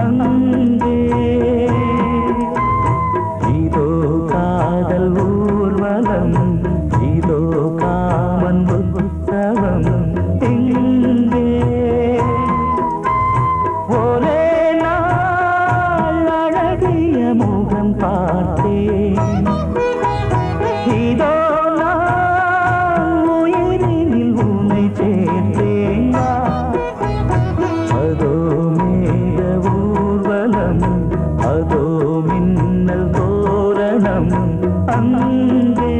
அங்கே இதோ காதல் ஊர்வலம், இதோ காமன் உற்சவம் இங்கே. ஒரே நாள் அழகிய முகம் பார்த்தேன், இதோ நான் உயிரினில் உன்னை சேர்த்தேன். அதோ மேக ஊர்வலம், அதோ மின்னல் தோரணம் அங்கே.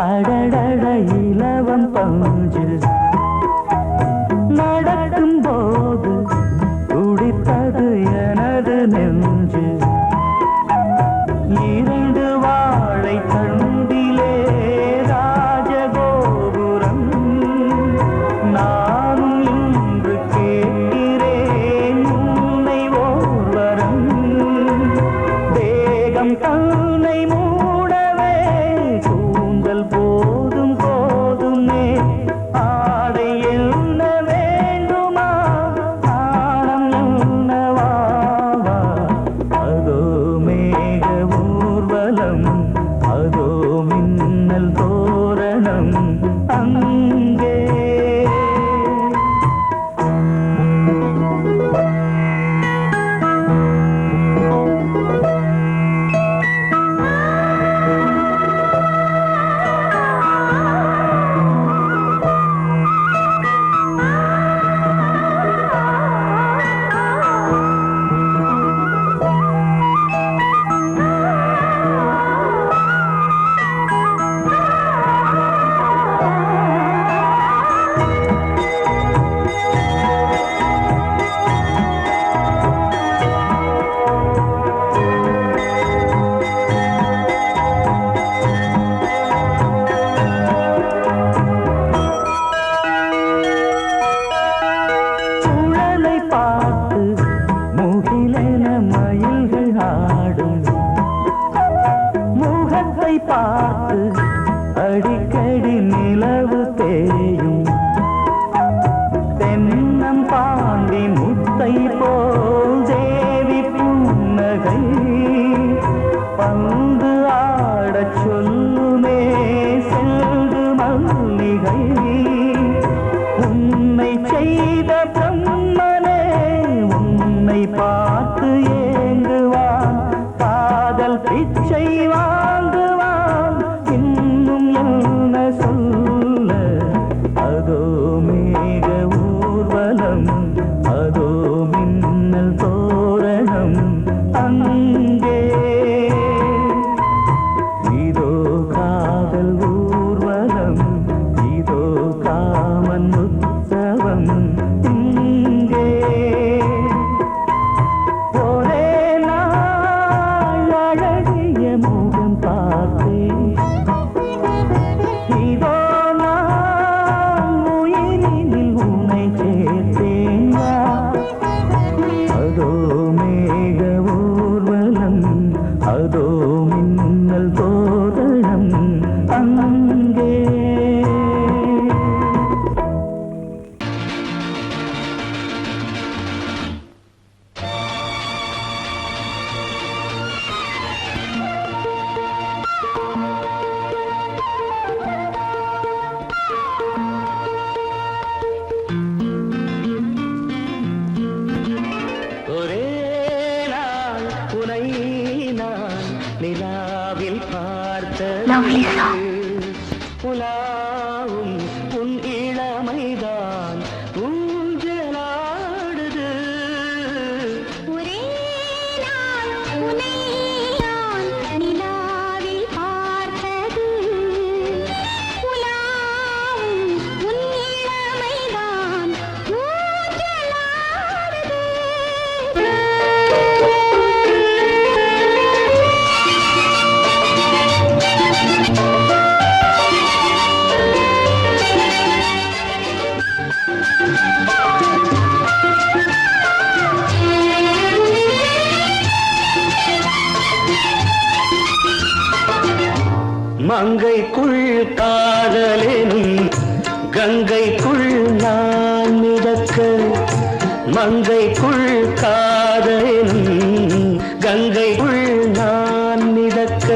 அடடட இலவம் பஞ்சு நடக்கும் போது துடித்தது எனது நெஞ்சு. இரண்டு வாழை தண்டிலே ராஜகோபுரம், நானும் இன்று கேட்கிறேன் உன்னை ஓர்வரம். தேகம் தன்னை மூடவே கூந்தல் போதும் போதுமே, ஆடை என்ன வேண்டுமா ஆனம் என்னவா. அதோ மேக ஊர்வலம், அதோ மின்னல் தோரணம் அங்கே. பார்த்து அடிக்கடி நிலவு தேயும், தென்னம் பாண்டி முத்தை போல் தேவி புன்னகை. பந்து ஆடச் சொல்லுமே செல்து மல்லிகை. உன்னை செய்த பிரம்மனே உன்னை பார்த்து ஏங்குவான், காதல் பிச்சை வாங்குவான், இன்னும் என்ன சொல்ல. அதோ மேக ஊர்வலம், அதோ மின்னல் தோரணம் அங்கே. இதோ காதல் ஊர்வலம், இதோ காமன் உற்சவம் இங்கே. ஒரே நாள் அழகிய முகம் பார்த்தேன், இதோ நான் உயிரினில் உன்னை சேர்த்தேன். அதோ மேக ஊர்வலம், அதோ மின்னல் தோரணம் அங்கே. ஒரே நாள் உனை நான் நிலாவில் பார்த்தது, உலாவும் உன் இளமைதான் ஊஞ்சலாடுது. ஒரே நாள் உனை மங்கைக்குள் காதலெனும் கங்கைக்குள் நான் மிதக்க மங்கைக்குள் காதலெனும் கங்கைக்குள் நான் மிதக்க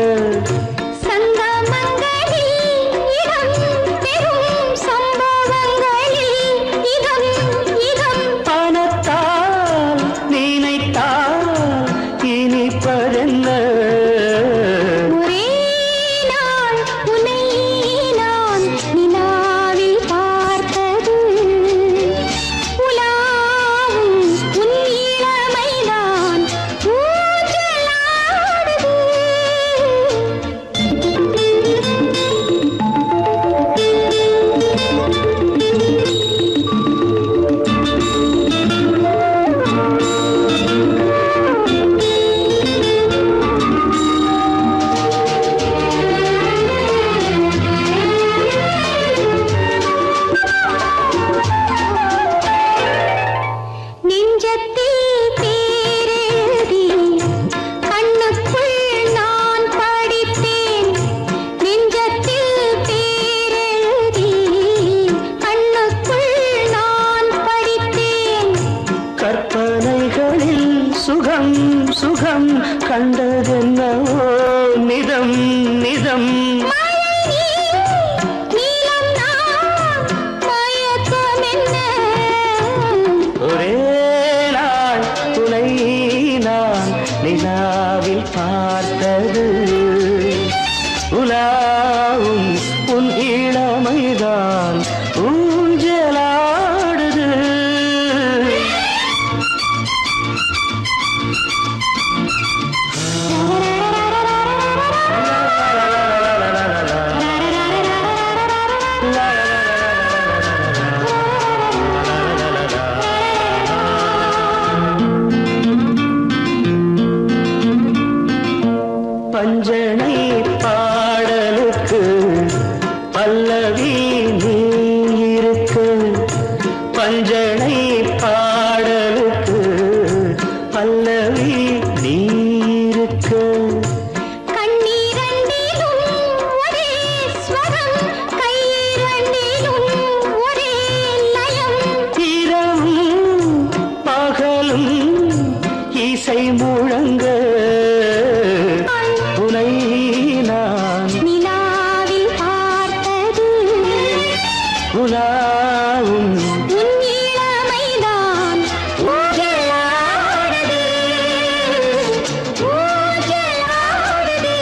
பணத்தால் நினைத்தால் இனிப்பதென்ன கற்பனைகளில் சுகம் சுகம் கண்டதென்னவோ நிதம் நிதம் ஒரே நாள் துணை நான் நிலாவில் பார்த்தது உலாவும் உன் இளமைதான் ஊஞ்சலாடுது பஞ்சனை பாடலுக்கு பல்லவி நீ இருக்கு பஞ்சனை பாடலுக்கு பல்லவி நீ இருக்கு இரவும் பகலும் இசை முழங்க உனை நான் நிலாவில் பார்த்தது உலாவும் உன் இளமைதான் ஊஞ்சலாடுது ஊஞ்சலாடுது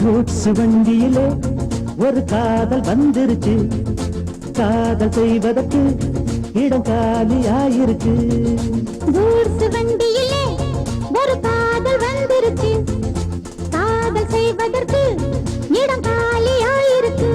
கூட்ஸ் வண்டியிலே ஒரு காதல் வந்துருச்சு காதல் செய்வதற்கு இடம் காலியாயிருக்கு கூட்ஸ் வண்டியிலே ஒரு காதல் வந்துருச்சு காதல் செய்வதற்கு இடம் காலியாயிருக்கு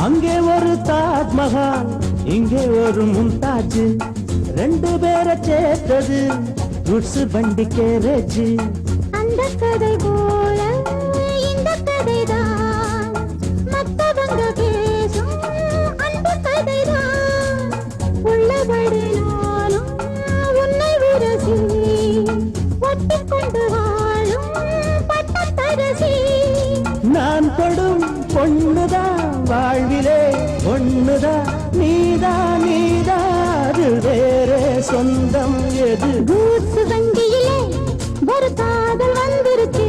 அங்கே ஒரு தாஜ்மஹால் இங்கே ஒரு மும்தாஜ் ரெண்டு பேரை சேர்த்தது குட்ஸ் வண்டி கேரேஜ் அந்த கதை போல இந்த கதைதான் மத்த சொந்தம் எது கூட்ஸ் வண்டியிலே ஒரு காதல் வந்துருச்சு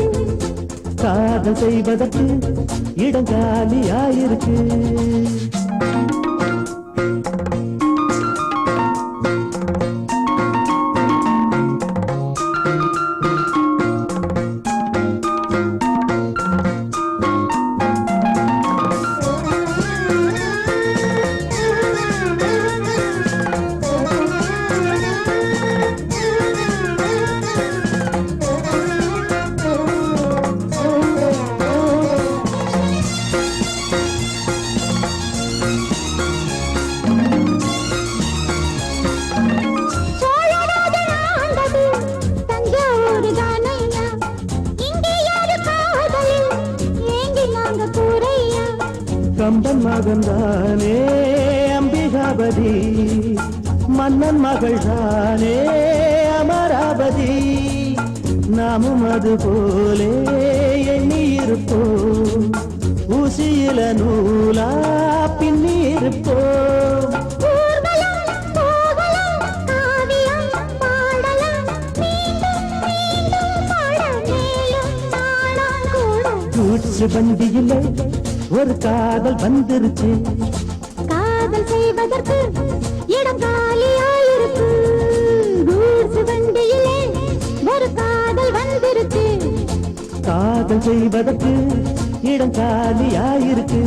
காதல் செய்வதற்கு இடங்காலியாயிருக்கு சோழராஜன் ஆண்டது தஞ்சாவூர் தானையா இங்கே யாரு காதலில் ஏங்கி நாங்க கூரையா கம்பன் மகன்தானே அம்பிகாபதி மன்னன் மகள் தானே அமராவதி நாமும் அது போலே எண்ணி இருப்போம் ஊசியில நூலா பின்னி இருப்போம் ஊர்வலம் போகலாம் காவியம் பாடலாம் மீண்டும் மீண்டும் பாட மேலும் நாளாம் கூட கூட்ஸ் வண்டியிலே ஒரு காதல் வந்துருச்சு காதல் செய்வதற்கு இடம் காலியாயிருக்கு கூட்ஸ் வண்டியிலே ஒரு காதல் வந்துருச்சு காதல் செய்வதற்கு இடம் காலியாயிருக்கு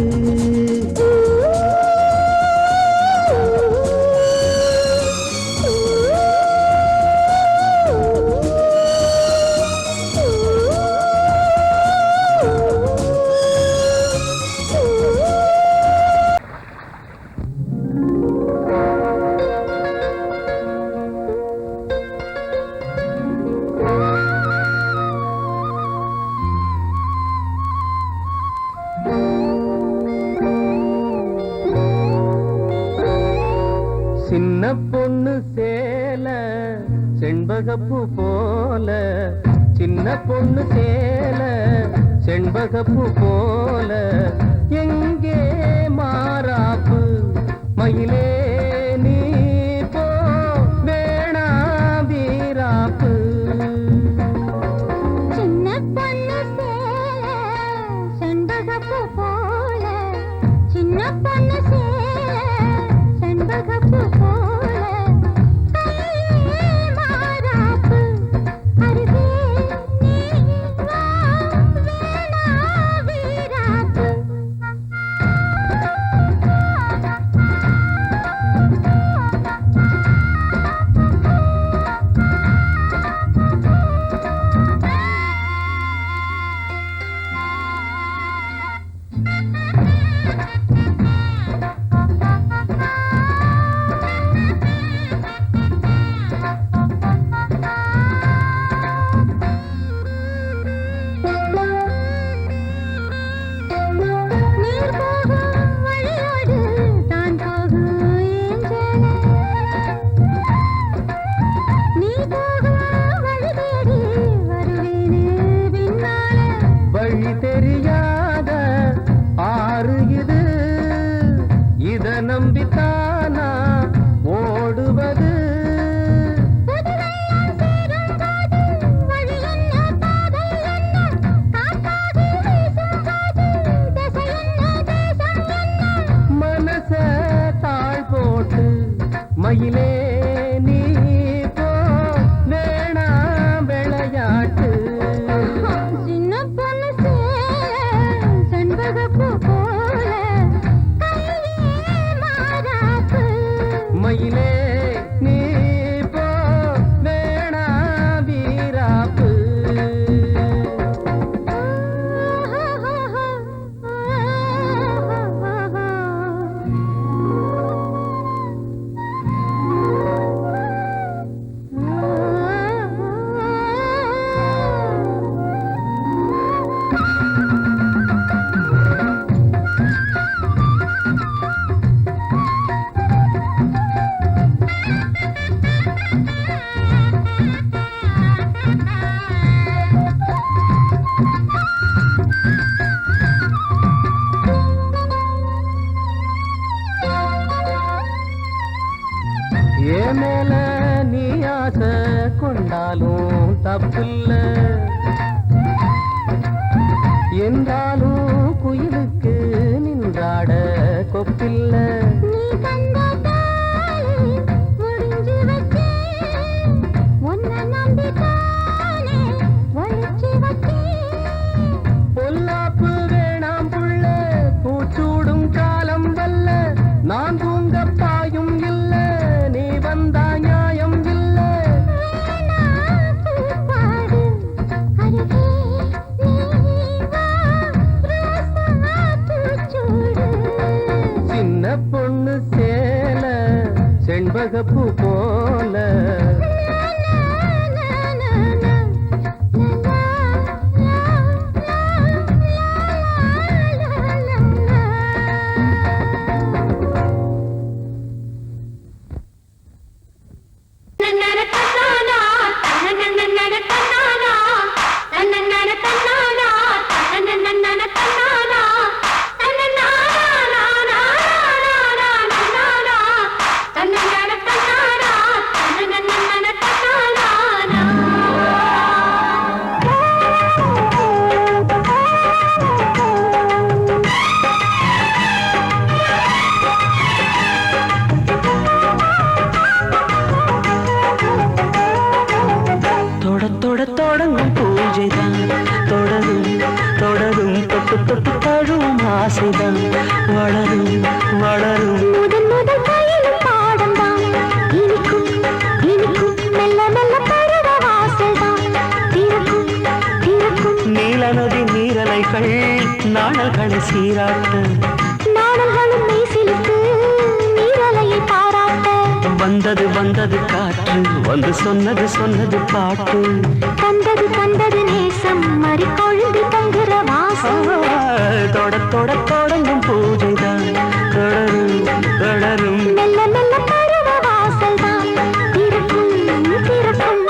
சின்ன பொண்ணு சேல செண்பகப்பூ போல சின்ன பொண்ணு சேல செண்பகப்பூ போல எங்கே மாறாப்பு மயிலே நீ போ வேணா வீராப்பு சின்ன பொண்ணு சேல செண்பகப்பூ போல சின்ன பொண்ணு சேல செண்பகப்பூ போல கையே மாறாப்பு அருகே நீ வா வேணா வீராப்பு நீர் போகும் வழியோடு தான் போகும் ஏஞ்சலே நீ போகும் வழி தேடி வருவேனே பின்னாலே வழி தெரியாத ஆறு இது இத நம்பித்தானா ஓடுவது புதுவெள்ளம் சேரும் போது வழி என்ன பாதை என்ன காற்றாக வீசும் போது திசை என்ன தேசம் என்ன மனச தாழ் போட்டு மயிலே நீ போ வேணா விளையாட்டு சின்ன பொண்ணு சேல செண்பகப்பூ போல கையே மாறாப்பு மயிலே நீ போ வேணா வீராப்பு என்றாலும் குயிலுக்கு நின்றாட கொப்பில்ல. நீ தந்த தாலி முடிஞ்சு வச்சேன், உன்னை நம்பித்தானே ஒழிச்சு வச்சேன். பொல்லாப்பு வேணாம் புள்ள, பூச்சூடும் காலம் வல்ல. நான் தூங்க பாயும் இல்ல, நீ வந்தா நியாயம் இல்ல. வேணா பூப்பாடு அருகே நீ வா, ரோசா பூச்சூடு. சின்ன பொண்ணு சேல செண்பகப்பூ போல. தொடங்கும் பூஜைதான், தொடரும் தொடரும் தொட்டு தொட்டு தழுவும் ஆசைதான், வளரும் வளரும். முதல் முதல் பயிலும் பாடம்தான், இனிக்கும் இனிக்கும் மெல்ல மெல்ல பருவ வாசல்தான், திறக்கும் திறக்கும். நீல நதி நீரலைகள் நாணல்களை சீராட்ட, நாணல்களும் மெய்சிலுக்கு நீரலையை பாராட்ட. வந்தது வந்தது காற்று, வந்து சொன்னது சொன்னது பாட்டு. தந்தது தந்தது நேசம், மறி கொழுந்து தங்குற வாசம். தொடங்கும் பூஜைதான், தொடரும் தொடரும். மெல்ல மெல்ல பருவ வாசல்தான், திறக்கும் திறக்கும்.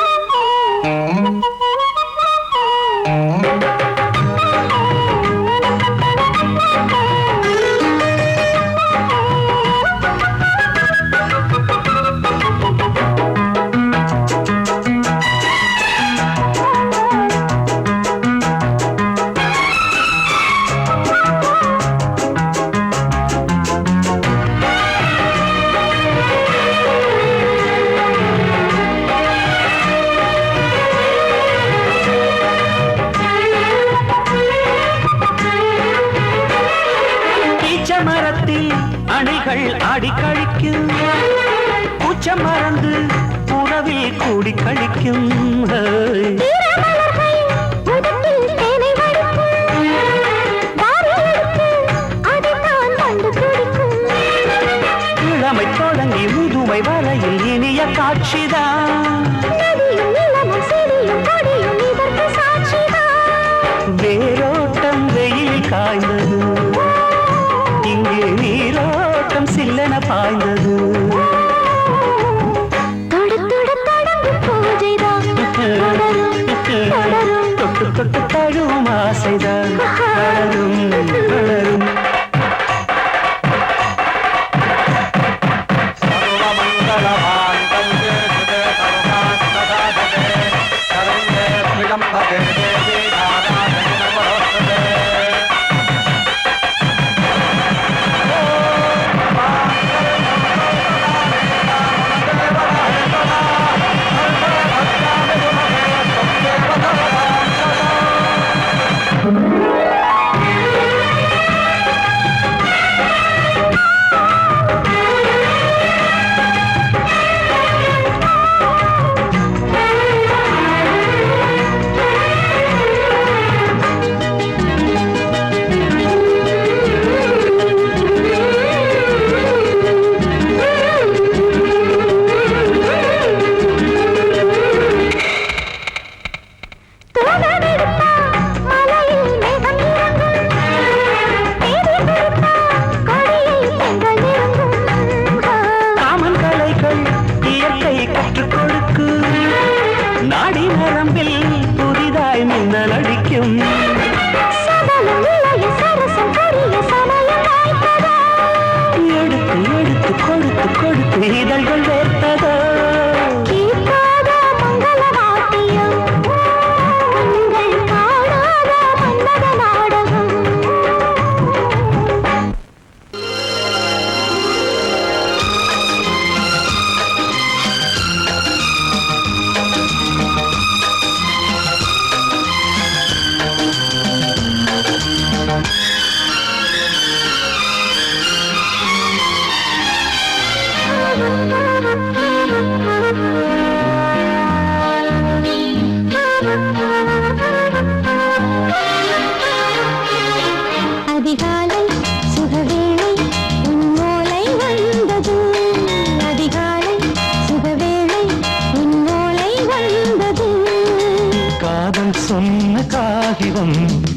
மரத்தில் அணைகள் ஆடி கழிக்கும், பூச்ச மறந்து உறவில் கூடி கழிக்கும். இளமை தொடங்கி முதுமை வரையில் இனிய காட்சிதான், வேரோட்டம் வெயில் காய்ந்தது, இங்கே நீரோட்டம் சில்லென பாய்ந்தது. தொட்டு தொட்டு தழுவும் ஆசைதான், வளரும் வளரும். மலையில்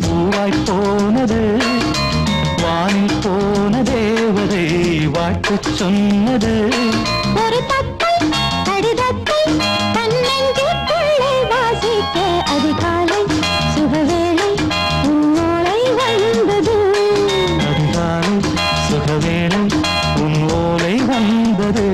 பூவாய் போனது வானில் போன தேவதை வாழ்த்து சொன்னது ஒரு தத்தை கடிதத்தை தன்னெஞ்சுக்குள்ளே வாசிக்க அதிகாலை சுகவேளை உன்னோளை வந்தது அதிகாலை சுகவேளை உன் ஓலை வந்தது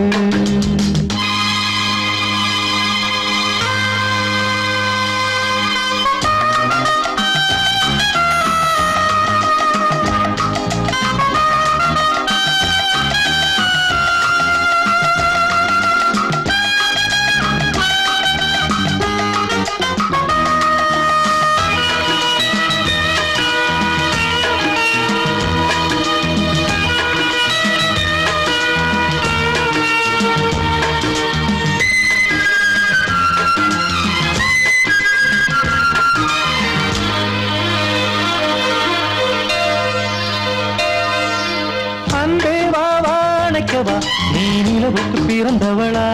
நீ நிலவுக்கு பிறந்தவளா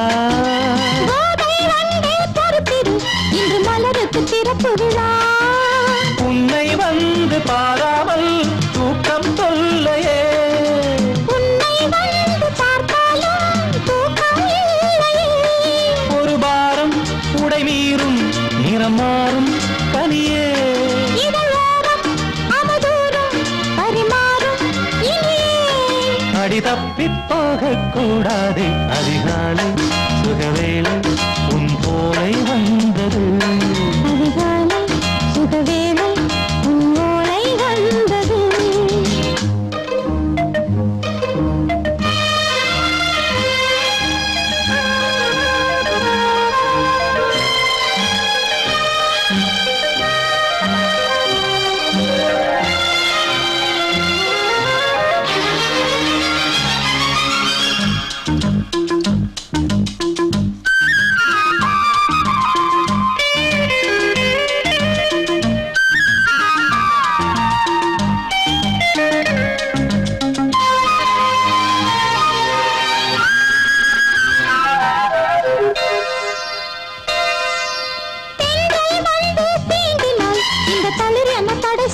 இன்று மலருக்கு திறப்பு விழா உன்னை வந்து பாராமல் தூக்கம் தொல்லையே உன்னை வந்து பார்த்தாலும் தூக்கம் இல்லையே ஒரு பாரம் உடை மீறும் நிறம் மாறும் பனியே இதழோரம் அமுதூரம் பரிமாறும் இனியே அடி தப்பிப் போகக் கூடாது அதிகாலை சுகவேளை உன் போலை வந்தது அதிகாலை சுகவேளை உன் ஓலை வந்தது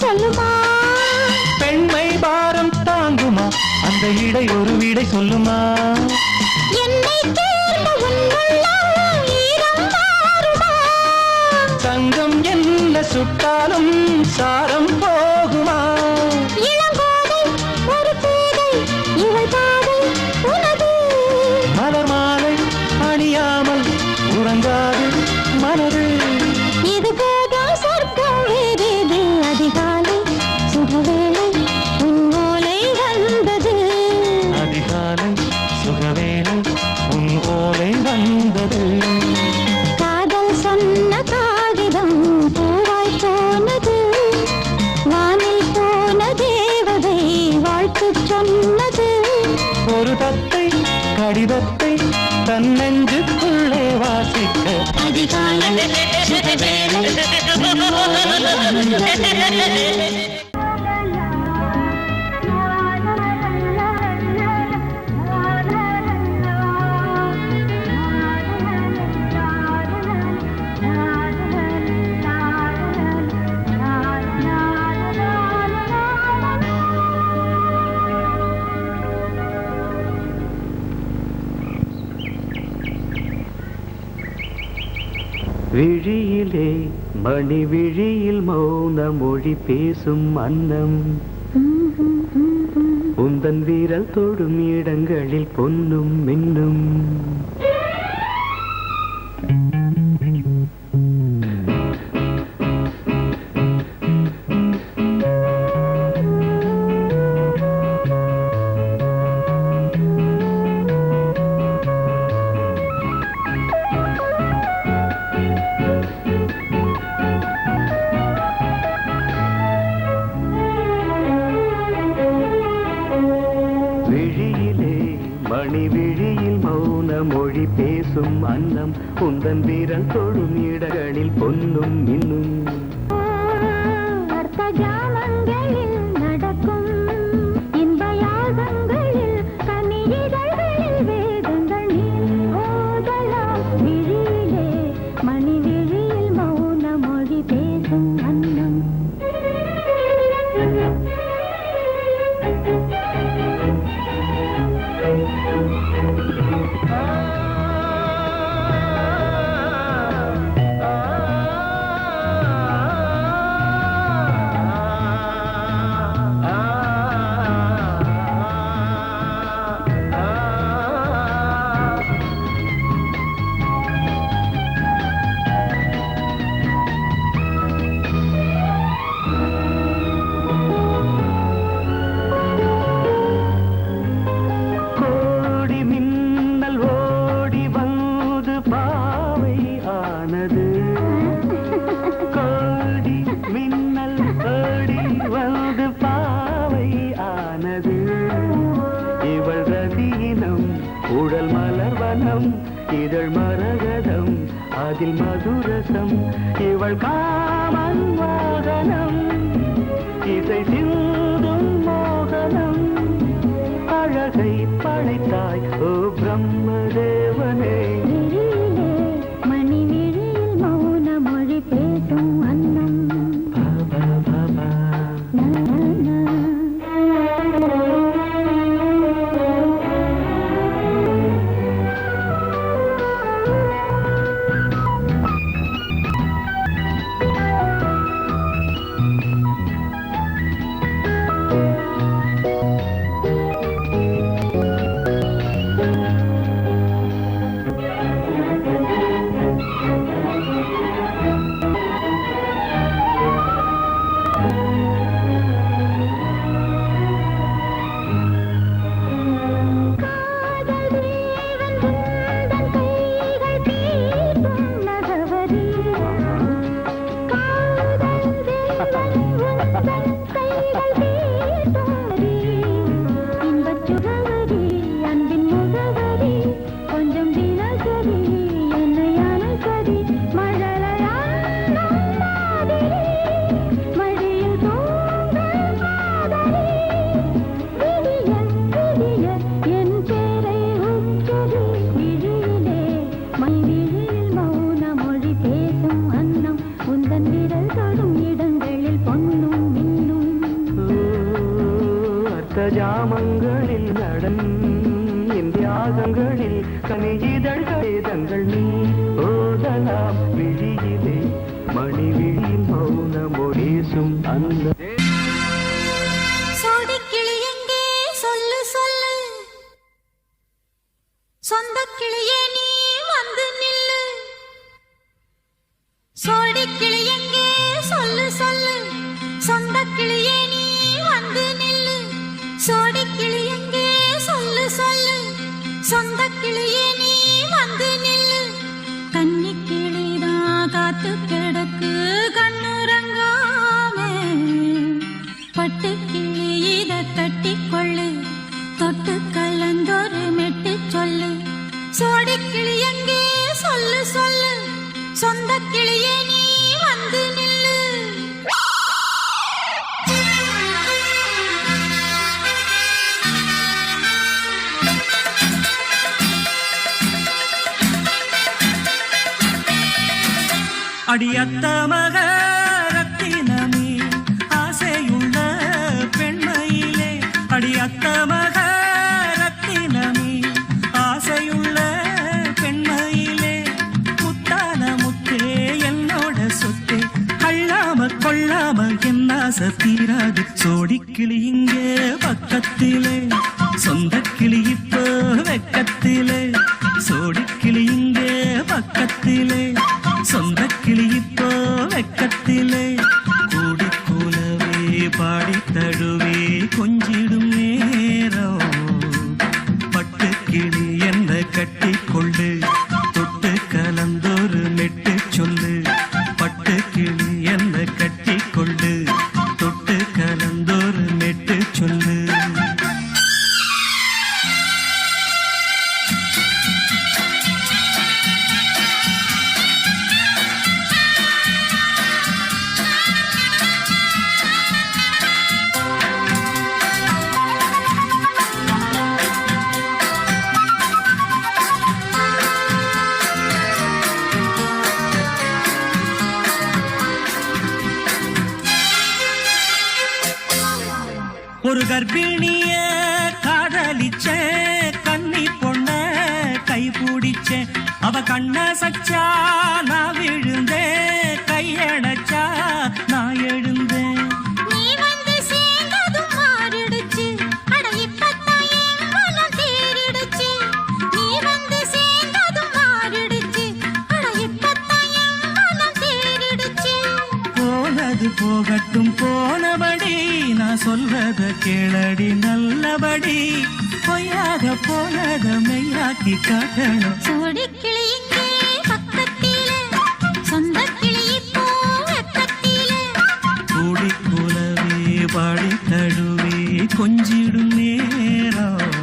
சொல்லுமா பெண்மை பாரம் தாங்குமா அந்த இடை ஒரு விடை சொல்லுமா என்னை தேர்ந்த உன்னுள்ளம் ஈரம் மாறுமா சங்கம் என்ன சுட்டாலும் சாரம் போகுமா இளங்கோதை ஒரு பேதை இவள் பாதை உனது மலர் மாலை அணியாமல் உறங்காது மனது இது போதும் சொர்க்கம் வேறேது அதிகாலை சுகவேளை உன் ஓலை வந்தது அதிகாலை சுகவேளை உன் ஓலை வந்தது காதல் சொன்ன காகிதம் பூவாய் போனது வானில் போன தேவதை வாழ்த்து சொன்னது ஒரு தத்தை கடிதத்தை தன்னெஞ்சுக்குள்ளே வாசிக்க அதிகாலை சுகவேளை உன் ஓலை வந்தது விழியிலே மணி விழியில் மௌன மொழி பேசும் அன்னம் உந்தன் வீரல் தொடும் இடங்களில் பொன்னும் மின்னும் மணி விழியில் மௌன மொழி பேசும் அன்னம் உந்தன் வீரல் தொடும் இடங்களில் பொன்னும் இன்னும் அர்த்த ஜாமங்களில் நடக்கும் இன்ப யாகங்களில் கனியிதழ்களில் வேதங்கள் நீ ஓதலாம் விழியிலே மணி விழியில் மௌன மொழி பேசும் அன்னம் அதில் மதுரசம் இவள் காமன் வாகனம் இசை சிந்தும் மோகனம் அழகை படைத்தாய் ஓ பிரம்மதேவனே விழியிலே மணி விழியில் மௌன மொழி பேசும் அன்னம் பாபா பாபா ஜாமங்களில் நடன் இந்தியாகங்களில் கனியிதழ்கள் தங்கள் நீ ஓதலாம் விழியிலே மணி விழியில் மௌன மொழிசும் அந்த சோடிக்கிளி எங்கே சொல்லு சொல்லு சொந்த கிளியே நீ வந்து நில்லு சோடிக்கிளி எங்கே சொல்லு சொல்லு சொந்த கிளியே நீ வந்து நில்லு சோடிக்கிளி எங்கே சொல்லு சொல்லு சொந்த கிளியே நீ வந்து நில்லு கன்னி கிளிதான் காத்து கிடக்கு கண்ணுறங்காமே பட்டு கிளி இத கட்டிக்கொள்ளு தொட்டு கலந்தொரு மெட்டு சொல்லு சோடிக்கிளி எங்கே சொல்லு சொல்லு சொந்த கிளியே நீ வந்து நில்லு அடியத்த மக ரத்தினமே ஆசையுள்ள பெண்மையிலே அடியத்த மக ரத்தினமே ஆசையுள்ள பெண்மையிலே முத்தான முத்தே என்னோட சொத்தே அள்ளாம கொள்ளாம என் ஆசை தீராது சோடிக்கிளி இங்கே பக்கத்திலே சொந்த கிளி இப்போ வெக்கத்திலே சோடிக்கிளி இங்கே பக்கத்திலே சொந்த கிளி இப்போ வெக்கத்திலே கூடி கூலவே பாடி தழுவே கொஞ்சிடும் நேரம் பட்டு கிளி என்ன கட்டி கொள்ளு தொட்டு கலந்தொரு மெட்டு சொல்லு பட்டு கிளி என்ன கட்டி கொள்ளு தொட்டு கலந்தொரு மெட்டு சொல்லு ஒரு கர்ப்பிணிய காதலிச்ச கன்னி பொண்ண கை பிடிச்ச அவ கண்ண சச்சா நான் விழுந்தேன் கையடைச்சா நான் எழுந்தேன் நீ வந்து சேர்ந்ததும் மாறிடுச்சு அட இப்பத்தான் என் மனம் தேறிடுச்சு நீ வந்து சேர்ந்ததும் மாறிடுச்சு அட இப்பத்தான் என் மனம் தேறிடுச்சு போனது போகட்டும் போனபடி நான் சொல்றத கேளடி நல்லபடி பொய்யாக போனத மெய்யாக்கி காட்டணும் சோடிக்கிளி இங்கே பக்கத்திலே சொந்த கிளி இப்போ வெக்கத்திலே கூடி கூலவே பாடி தழுவே கொஞ்சிடும் நேரம்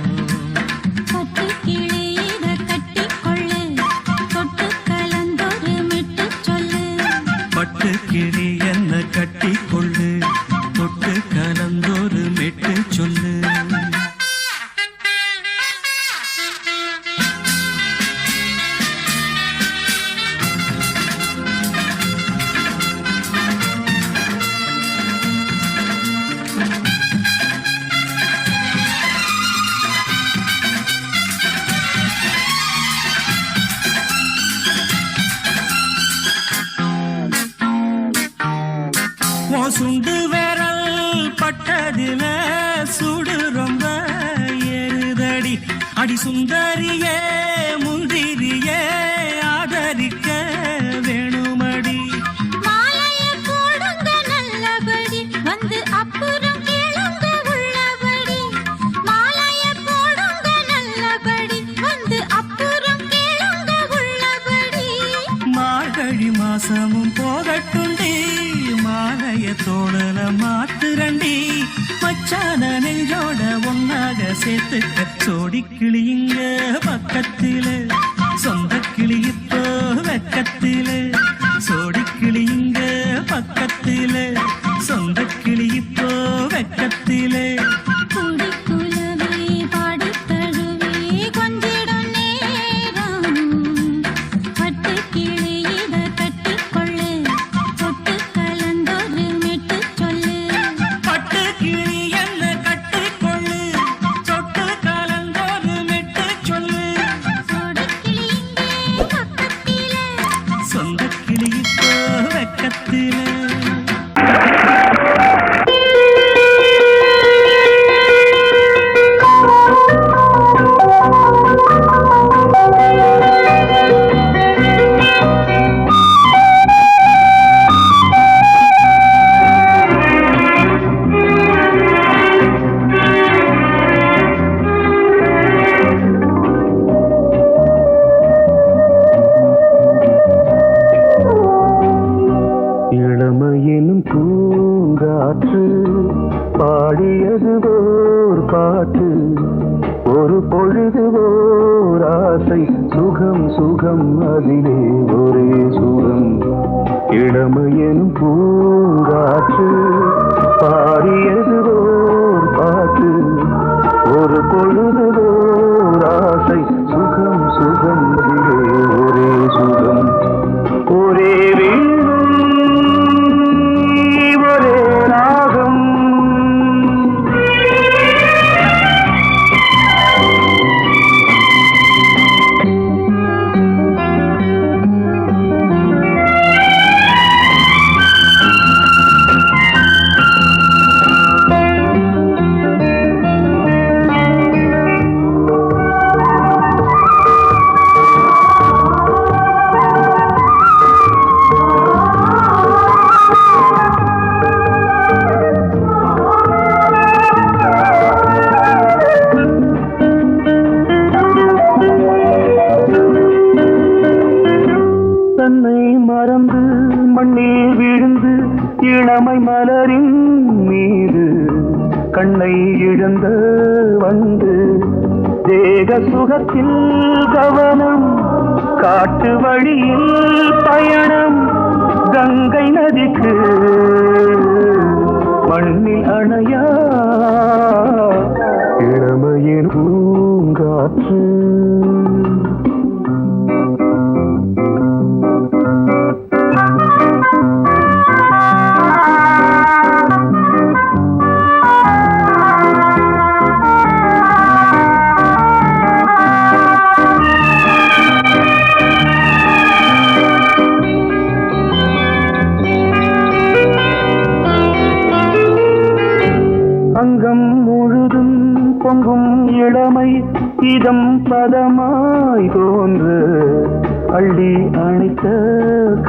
பட்டு கிளி இத கட்டிக்கொள்ளு தொட்டு கலந்தொரு கலந்தொரு மெட்டு சொல்லு. சுண்டு விரல் பட்டதில சுடு ரொம்ப ஏறுதடி. அடி சுந்தரியே முந்திரியே ஆதரிக்க வேணுமடி. மாலைய போடுங்க நல்லபடி வந்து அப்புறம் கேளுங்க உள்ளபடி. மாலைய போடுங்க நல்லபடி வந்து அப்புறம் கேளுங்க உள்ளபடி. மார்கழி மாசமும் போகட்டுண்டி மாலைய தோழல மாத்துரண்டி. மச்சான நெஞ்சோட ஒன்னாக சேர்த்துக்க சோடி கிளியுங்க பக்கத்தில சொந்த கிளி இப்போ வெக்கத்தில. சோடி கிளியுங்க பக்கத்தில சொந்த கிளி இப்போ வெக்கத்தில. குடிக்குலவே பாடித் தழுவே கொஞ்சிடும் நேரம். பட்டுக் கிளி இத கட்டிக்கொள்ளு தொட்டு கலந்தொரு மெட்டு சொல்லு. பட்டு கிளி என்ன கட்டிக்கொள்ளு தொட்டு கலந்தொரு மெட்டு சொல்லு. சோடிக் கிளி இங்கே பக்கத்திலே சொந்த கிளி இப்போ வெக்கத்தில. இளமையினும் பூங்காற்று பாடியது ஓர் பாட்டு. ஒரு பொழுது ஓர் ஆசை சுகம் சுகம் அதிலே ஒரே சுகம். இளமையினும் பூங்காற்று பாடியது ஓர் பாட்டு. ஒரு பொழுது ஓர் ஆசை சுகம் சுகம் அதிலே ஒரே சுகம். ஒரே ஒரே ராகம். தன்னை மறந்து மண்ணில் விழுந்து இளமை மலரின் மீது கண்ணை இழந்த வந்து தேக சுகத்தில் கவனம். காட்டு வழியில் பயணம் கங்கை நதிக்கு மண்ணில் அணையா இளமையின் பூங்காற்று. அங்கம் முழுதும் பொங்கும் இளமை இதம் பதமாய் தோன்று. அள்ளி அணைத்த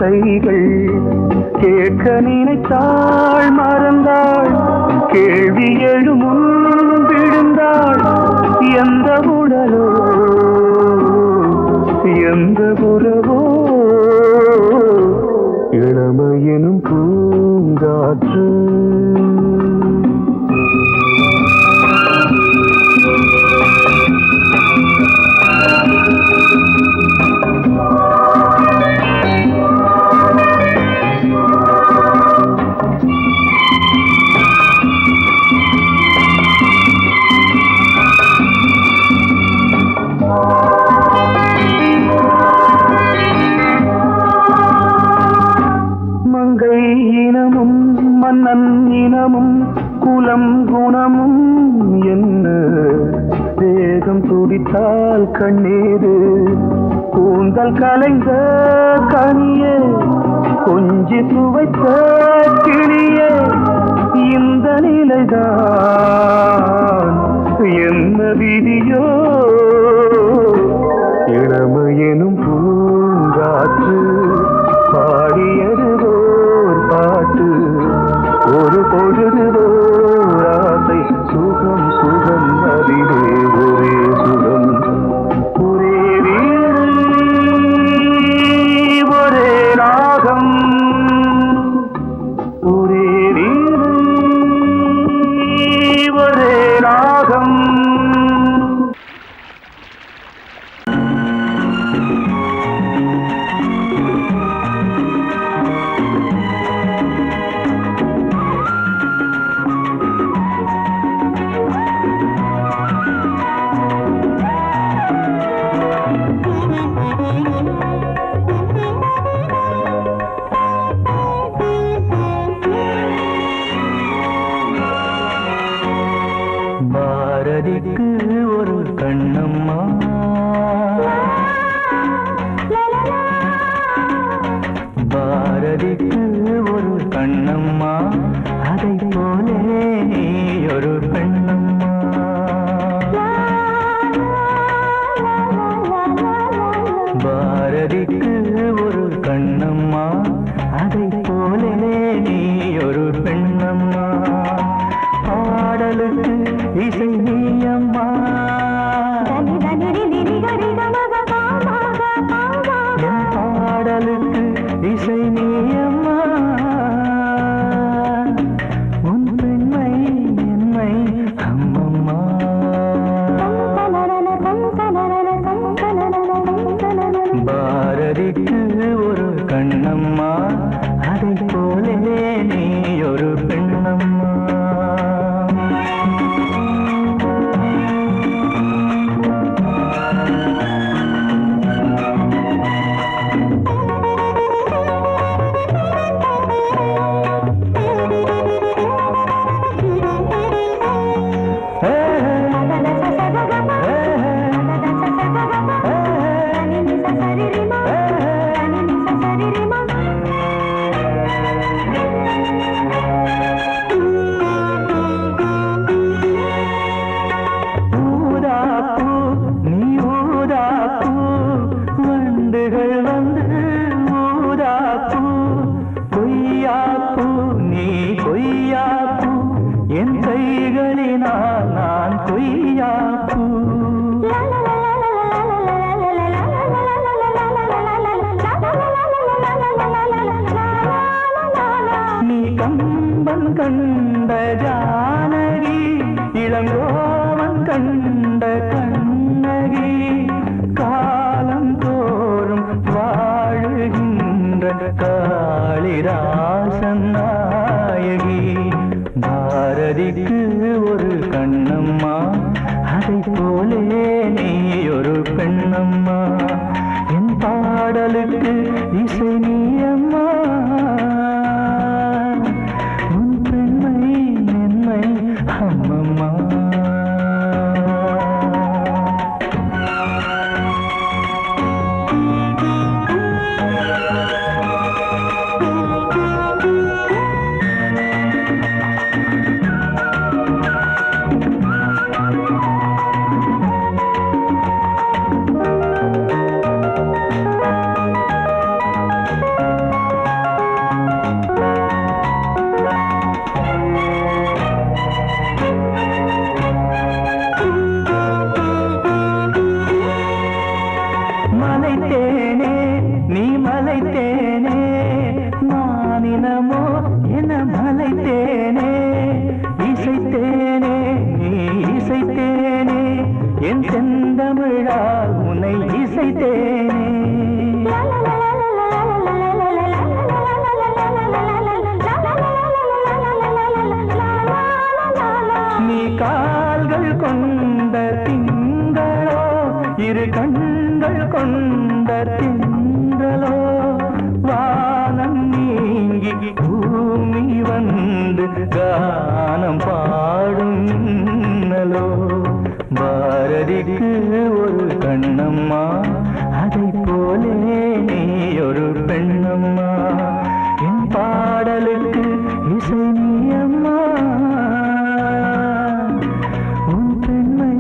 கைகள் கேட்க நினைத்தாள் மறந்தாள். கேள்வி எழுமுன் விழுந்தாள். எந்த உடலோ எந்த உறவோ இளமையினும் பூங்காற்று. குலம் குணமும் என்ன வேகம் துடித்தால் கண்ணீரு கூந்தல் கலைந்த கனியே கொஞ்சி துவைத்த கிளியே இந்த நிலைதான் என்ன விதியோ இளமையெனும் பூங்காற்று பாடியது ஓர் பாட்டு ஒரு பொழுது ஓர் ஆசை சுகம் சுகம் அதிலே ஒரே சுகம் ஒரே வீடு ஒரே ராகம் ஒரே வீடு ஒரே ராகம் பாரதிக்கு ஒரு கண்ணம்மா பாரதிக்கு ஒரு கண்ணம்மா அதை போலே நீ ஒரு பெண்ணம்மா பாரதிக்கு ஒரு கண்ணம்மா அதை போலே நீ ஒரு பெண்ணம்மா பாடலுக்கு இசை நீயம்மா பாடலுக்கு இசை நீயம்மா உன் பெண்மை என்னை அம்மம்மா பாரதிக்கு ஒரு கண்ணம்மா அதை போலே நீ ஒரு பெண்ணம்மா கண்ட ஜானகி இளங்கோவன் கண்ட கண்ணகி காலம் தோறும் வாழுகின்ற காளிதாசன் நாயகி பாரதிக்கு ஒரு கண்ணம்மா அதை போலே நீ ஒரு பெண்ணம்மா என் பாடலுக்கு இசை நீயம்மா கொண்ட திங்களோ வானம் நீங்கி பூமி வந்து கானம் பாடும் மின்னலோ பாரதிக்கு ஒரு கண்ணம்மா அதை போலே நீ ஒரு பெண்ணம்மா என் பாடலுக்கு இசை நீ அம்மா உன் பெண்மை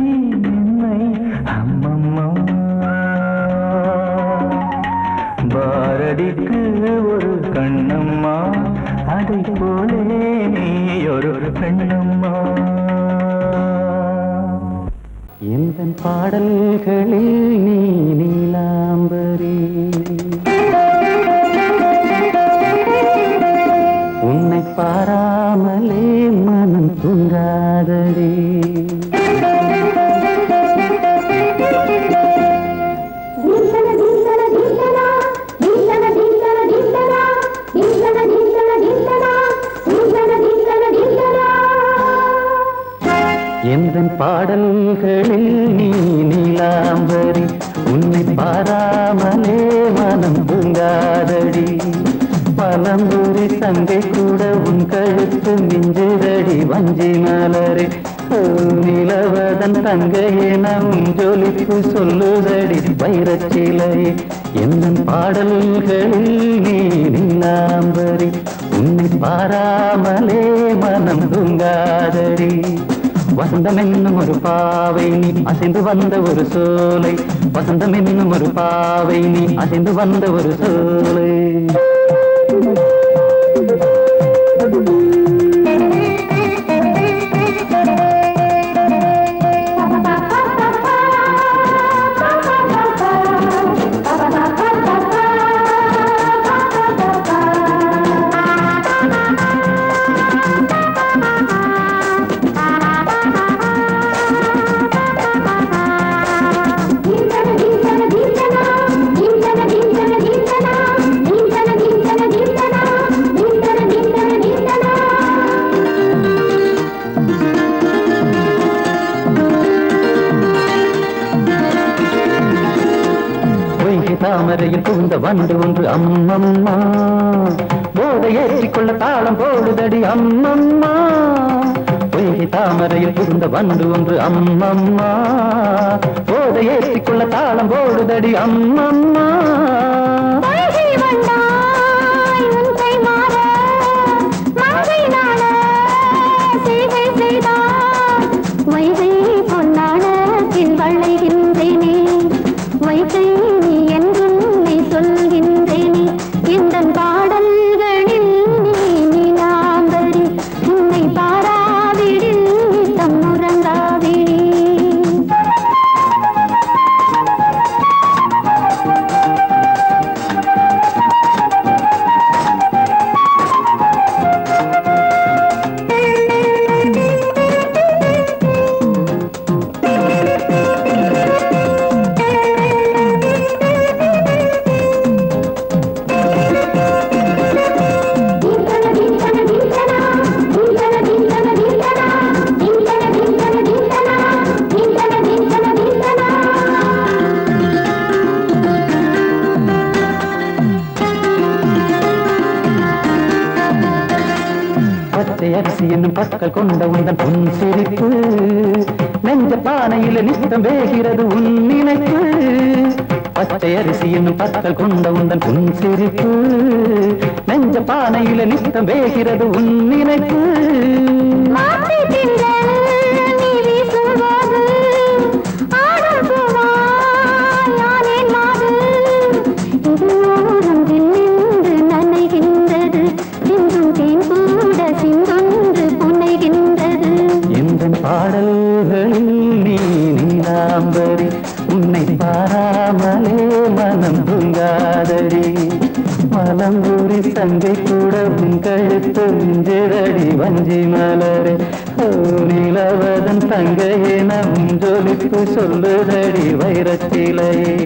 என்னை அம்மம்மா பாரதிக்கு ஒரு கண்ணம்மா அதை போலே நீ ஒரு பெண்ணம்மா எந்த பாடல்களில் நீ நீலாம்பரி உன்னை பாராமலே மனம் தூங்காதடி எந்தன் பாடல்களில் நீ நீலாம்பரி உன்னை பாராமலே மனம் தூங்காதடி பலம்புரி தங்கை கூட உன் கழுத்து மிஞ்சுதடி வஞ்சி மலரே நிலவதன் தங்கையென உன் ஜொலிப்பு சொல்லுதடி வைரச்சிலையே எந்தன் பாடல்களில் நீ நீலாம்பரி உன்னை பாராமலே மனம் தூங்காதடி வசந்தம் என்னும் ஒரு பாவை நீ அசைந்து வந்த ஒரு சோலை வசந்தம் என்னும் ஒரு பாவை நீ அசைந்து வந்த ஒரு சோலை தாமரையில் புகுந்த வண்டு ஒன்று அம்மம்மா போதை ஏற்றிக்கொள்ள தாளம் போடுதடி அம்மம்மா பொய்கை தாமரையில் புகுந்த வண்டு ஒன்று அம்மம்மா போதை ஏற்றிக்கொள்ள தாளம் போடுதடி அம்மம்மா அரிசி என்னும் பற்கள் கொண்ட உந்தன் பொன் சிரிப்பு நெஞ்ச பானையில நித்தம் வேகிறது உன் நினைப்பு பச்சை அரிசி என்னும் பற்கள் கொண்ட உந்தன் பொன் சிரிப்பு நெஞ்ச பானையில நித்தம் வேகிறது உன் நினைப்பு பாடல்களில் நீ நீலாம்பரி உன்னை பாராமலே மனம் தூங்காதடி மலம்பூரி தங்கை கூட உன் கழுத்து மிஞ்சிரடி வஞ்சி மலரே நிலவதன் தங்கையென உன் ஜொலிப்பு சொல்லுதடி வைரச்சிலையே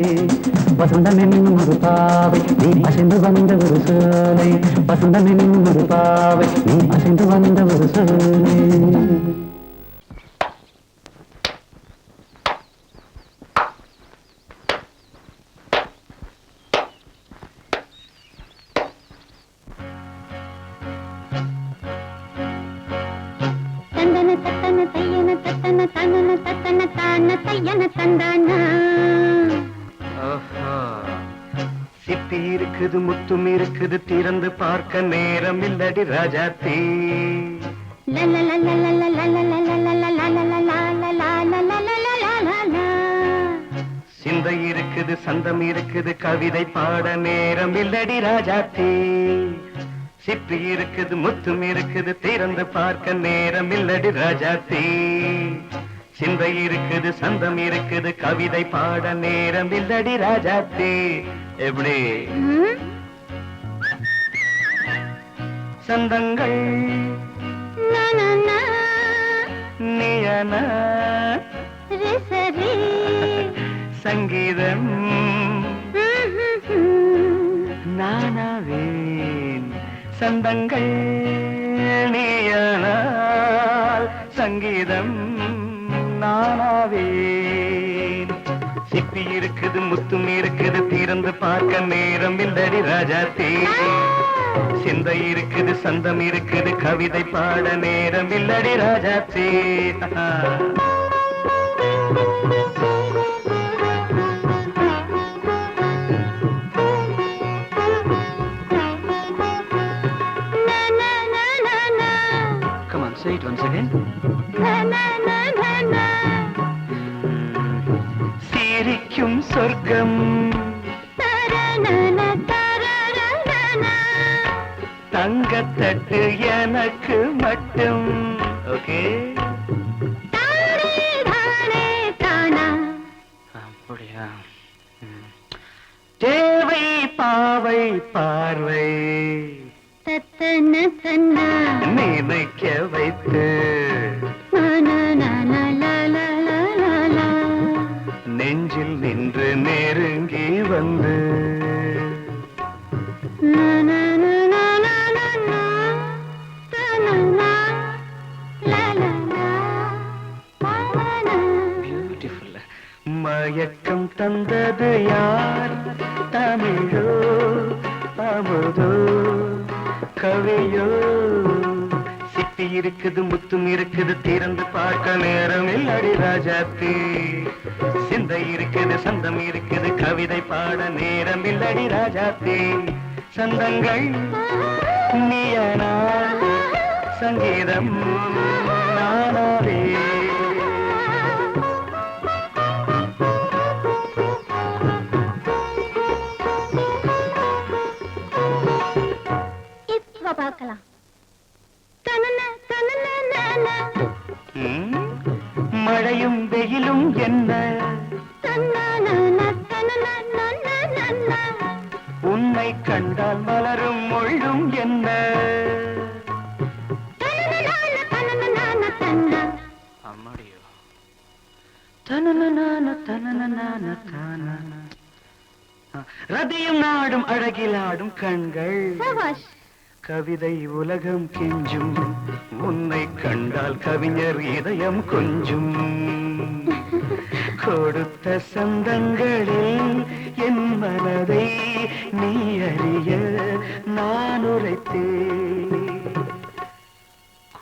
வசந்தம் என்னும் ஒரு பாவை நீ அசைந்து வந்த ஒரு சோலை வசந்தம் என்னும் ஒரு பாவை நீ அசைந்து வந்த ஒரு சோலை தையன தத்தன தையன தத்தன தனன தத்தன தான தையன தந்தானா. சிப்பி இருக்குது முத்தும் இருக்குது திறந்து பார்க்க நேரம் இல்லடி ராஜாத்தி. சிந்தை இருக்குது சந்தம் இருக்குது கவிதை பாட நேரம் இல்லடி ராஜாத்தி. சிப்பி இருக்குது முத்தும் இருக்குது திறந்து பார்க்க நேரம் இல்லடி ராஜாத்தி. சிந்தை இருக்குது சந்தம் இருக்குது கவிதை பாட நேரம் இல்லடி ராஜாத்தி. எப்படி சந்தங்கள் நீயன சங்கீதம் நானாவேன். சந்தங்கள் நீயனால் சங்கீதம் நானாவேன். சிப்பி இருக்குது முத்தும் இருக்குது திறந்து பார்க்க நேரம் இல்லடி ராஜாத்தி. சிந்தை இருக்குது சந்தம் இருக்குது கவிதை பாட நேரம் இல்லடி Rajathi. Come on, say it once again. சிரிக்கும் சொர்க்கம் தங்கத்தட்டு எனக்கு மட்டும். ஓகே அப்படியா? தேவை பாவை பார்வை நினைக்க வைத்து நெஞ்சில் நின்று நெருங்கி வந்து மயக்கம் தந்தது யார்? தமிழோ அமுதோ கவியோ? சிப்பி இருக்குது முத்தும் இருக்குது திறந்து பார்க்க நேரம் இல்லடி ராஜாத்தி. சிந்தை இருக்குது சந்தம் இருக்குது கவிதை பாட நேரம் இல்லடி ராஜாத்தி. சந்தங்கள் நீயனா சங்கீதம் நானாவே. பார்க்கலாம். மழையும் வெயிலும் என்ன உன்னை கண்டால் மலரும் மொழியும் என்ன? அம்மாடியோ ரதியும் நாடும் அழகிலாடும் கண்கள் கவிதை உலகம் கெஞ்சும் உன்னை கண்டால் கவிஞர் இதயம் கொஞ்சும். கொடுத்த சந்தங்களில் என் மனதை நீ அறிய நான் உரைத்தேன்.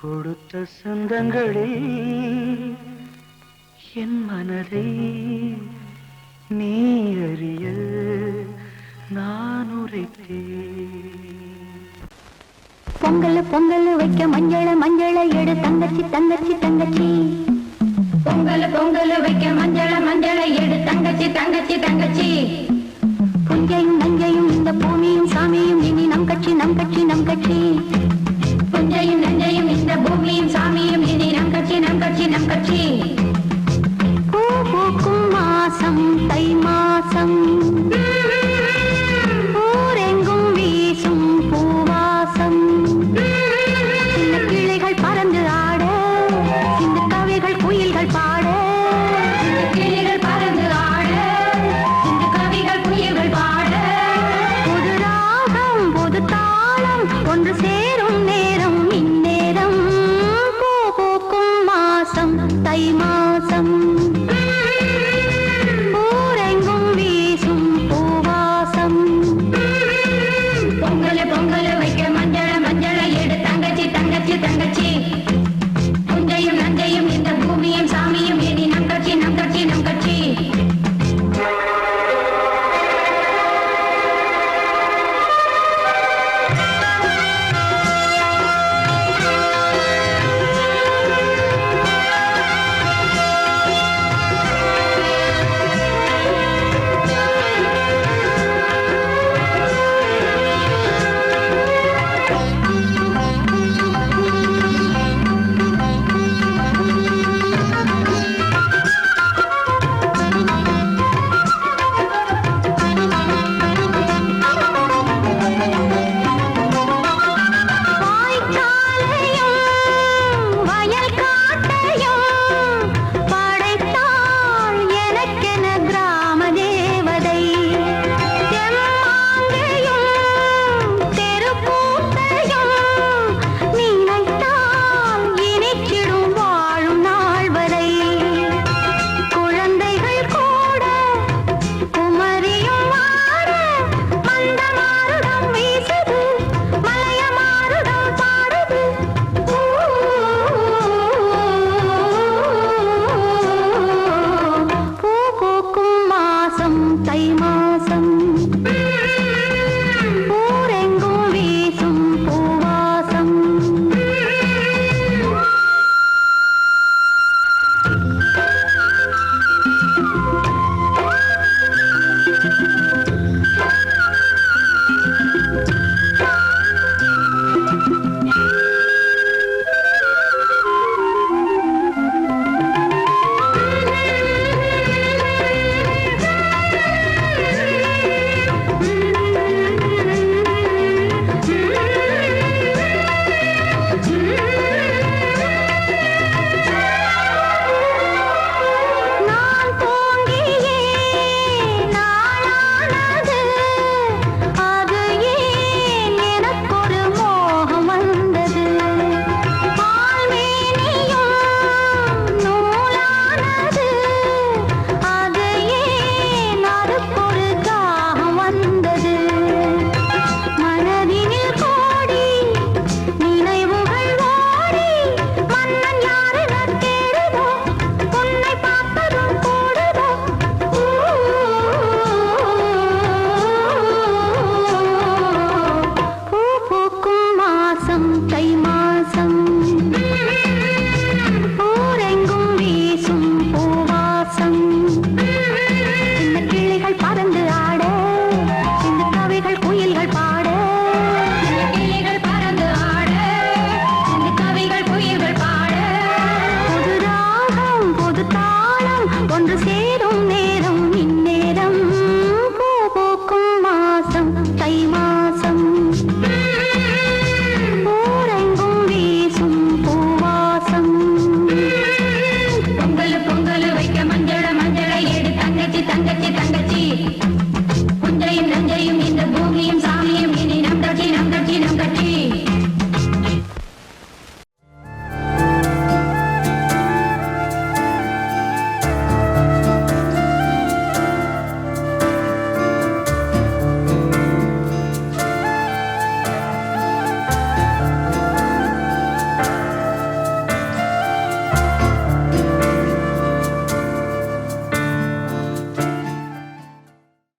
கொடுத்த சந்தங்களில் என் மனதை நீ அறிய நான் உரைத்தேன். பொங்கல் பொங்கல் வைக்க மஞ்சள மஞ்சள எடு தங்கச்சி தங்கச்சி தங்கச்சி. பொங்கல் பொங்கல் வைக்க மஞ்சள மஞ்சள எடு தங்கச்சி தங்கச்சி தங்கச்சி. புஞ்சையும் நஞ்சையும் இந்த பூமியும் சாமியும் இனி நம் கட்சி நம் கட்சி நம் கட்சி. புஞ்சையும் நஞ்சையும் இந்த பூமியும் சாமியும் இனி நம் கட்சி நம் கட்சி நம் கட்சி. பூ பூக்கும் மாசம் தை மாசம் ஊரெங்கும் வீசும் பூவாசம். சின்ன கிளைகள் பறந்து ஆட சின்ன கவிகள் குயில்கள் பாட. கிளைகள் பறந்து ஆட சின்ன கவிகள் குயில்கள் பாட. புது ராகம் புது தாளம் ஒன்று சேரும் நேரம் இந்நேரம். பூ பூக்கும் மாசம் தை மாசம்